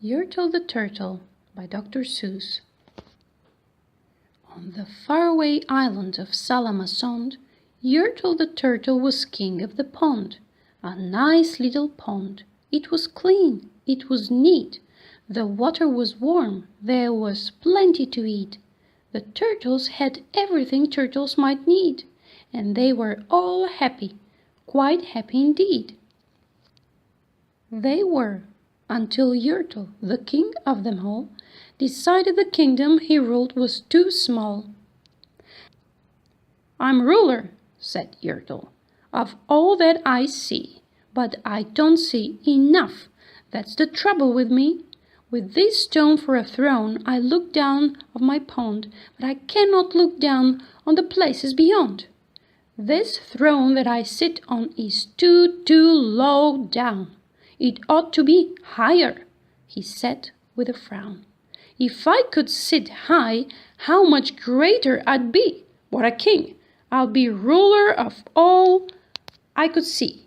Yertle the Turtle by Dr Seuss. On the faraway island of Salamasond, Yertle the Turtle was king of the pond. A nice little pond. It was clean, it was neat. The water was warm, there was plenty to eat. The turtles had everything turtles might need, and they were all happy, quite happy indeed. They were, until Yertle, the king of them all, decided the kingdom he ruled was too small. "I'm ruler," said Yertle, "of all that I see, but I don't see enough. That's the trouble with me. With this stone for a throne, I look down of my pond, but I cannot look down on the places beyond. This throne that I sit on is too low down. It ought to be higher," he said with a frown. "If I could sit high, how much greater I'd be. What a king! I'll be ruler of all I could see."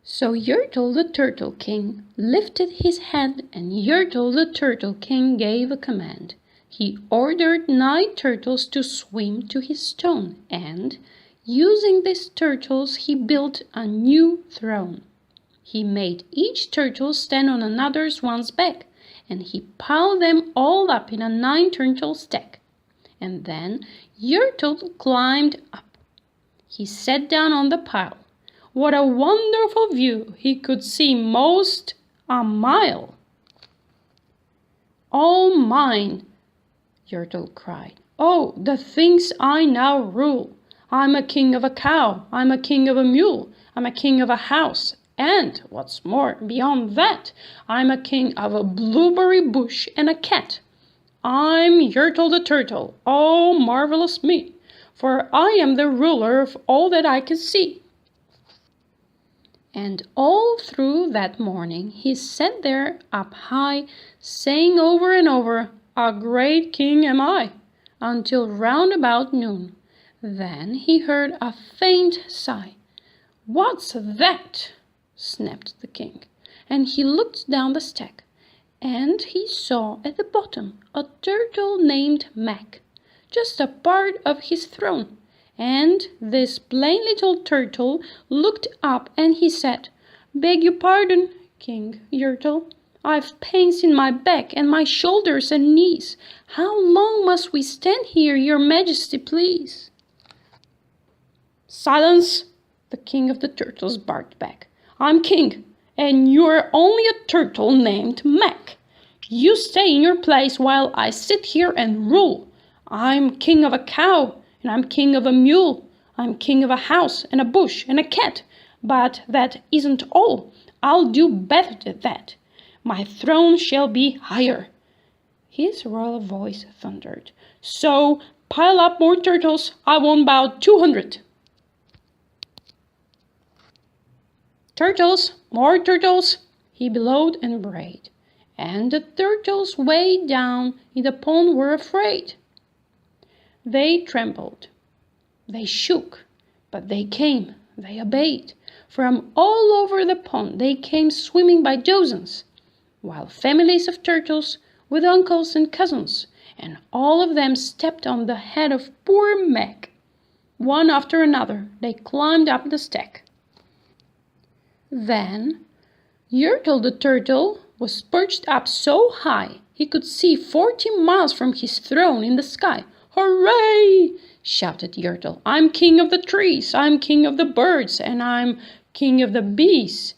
So Yertle the Turtle King lifted his hand, and Yertle the Turtle King gave a command. He ordered 9 turtles to swim to his stone, and, using these turtles, he built a new throne. He made each turtle stand on another one's back, and he piled them all up in a 9-turtle stack. And then Yertle climbed up. He sat down on the pile. What a wonderful view! He could see most a mile. "All mine!" Yertle cried. "Oh, the things I now rule! I'm a king of a cow, I'm a king of a mule, I'm a king of a house, and, what's more, beyond that, I'm a king of a blueberry bush and a cat. I'm Yertle the Turtle, oh, marvelous me, for I am the ruler of all that I can see." And all through that morning he sat there up high, saying over and over, "A great king am I," until round about noon. Then he heard a faint sigh. "What's that?" snapped the king, and he looked down the stack, and he saw at the bottom a turtle named Mac, just a part of his throne. And this plain little turtle looked up and he said, "Beg your pardon, King Yertle. I've pains in my back and my shoulders and knees. How long must we stand here, your majesty, please?" "Silence!" the king of the turtles barked back. "I'm king, and you're only a turtle named Mac. You stay in your place while I sit here and rule. I'm king of a cow, and I'm king of a mule. I'm king of a house and a bush and a cat. But that isn't all. I'll do better than that. My throne shall be higher." His royal voice thundered. "So pile up more turtles. I want about 200. Turtles, more turtles," he bellowed and brayed. And the turtles way down in the pond were afraid. They trembled, they shook, but they came, they obeyed. From all over the pond they came swimming by dozens, while families of turtles with uncles and cousins, and all of them stepped on the head of poor Mac. One after another they climbed up the stack. Then Yertle the Turtle was perched up so high he could see 40 miles from his throne in the sky. "Hooray!" shouted Yertle. "I'm king of the trees, I'm king of the birds, and I'm king of the bees.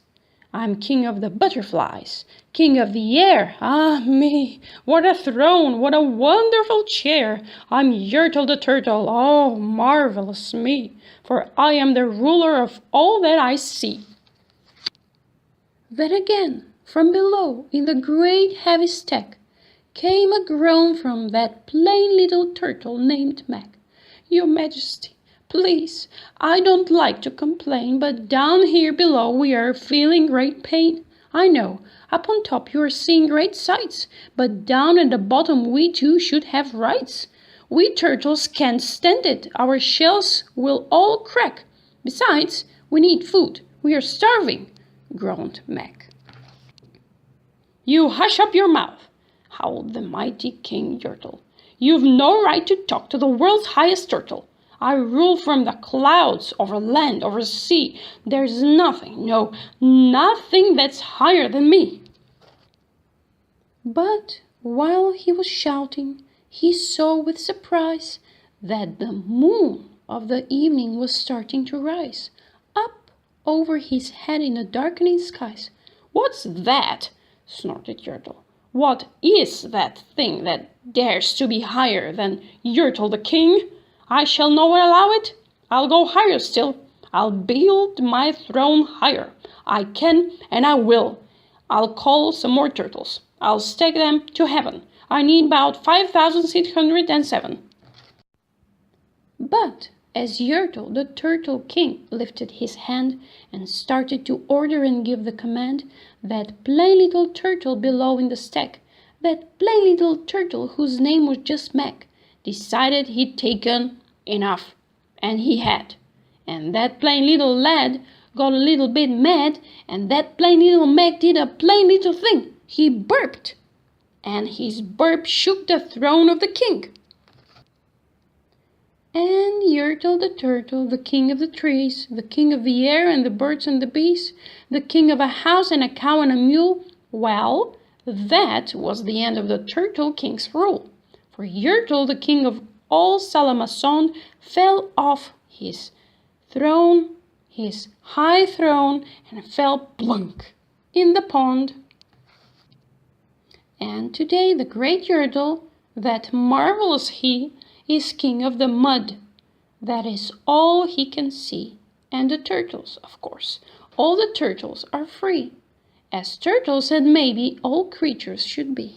I'm king of the butterflies, king of the air. Ah me, what a throne, what a wonderful chair. I'm Yertle the Turtle, oh, marvelous me, for I am the ruler of all that I see." Then again, from below, in the great heavy stack, came a groan from that plain little turtle named Mac. "Your Majesty, please, I don't like to complain, but down here below we are feeling great pain. I know, up on top you are seeing great sights, but down at the bottom we too should have rights. We turtles can't stand it, our shells will all crack. Besides, we need food, we are starving," groaned Mac. You hush up your mouth, howled the mighty King Yertle. You've no right to talk to the world's highest turtle. I rule from the clouds, over land, over sea. There's nothing, no, nothing that's higher than me. But while he was shouting, he saw with surprise that the moon of the evening was starting to rise, up over his head in the darkening skies. "What's that?" snorted Yertle. "What is that thing that dares to be higher than Yertle the king? I shall not allow it. I'll go higher still. I'll build my throne higher. I can and I will. I'll call some more turtles. I'll stake them to heaven. I need about 5,607. But as Yertle, the Turtle King, lifted his hand and started to order and give the command, that plain little turtle below in the stack, that plain little turtle whose name was just Mac, decided he'd taken enough. And he had. And that plain little lad got a little bit mad, and that plain little Mac did a plain little thing. He burped, and his burp shook the throne of the king. And Yertle the turtle, the king of the trees, the king of the air and the birds and the bees, the king of a house and a cow and a mule, well, that was the end of the Turtle King's rule. For Yertle, the king of all Salamazon, fell off his throne, his high throne, and fell plunk in the pond. And today the great Yertle, that marvelous he, is king of the mud. That is all he can see. And the turtles, of course. All the turtles are free, as turtles and maybe all creatures should be.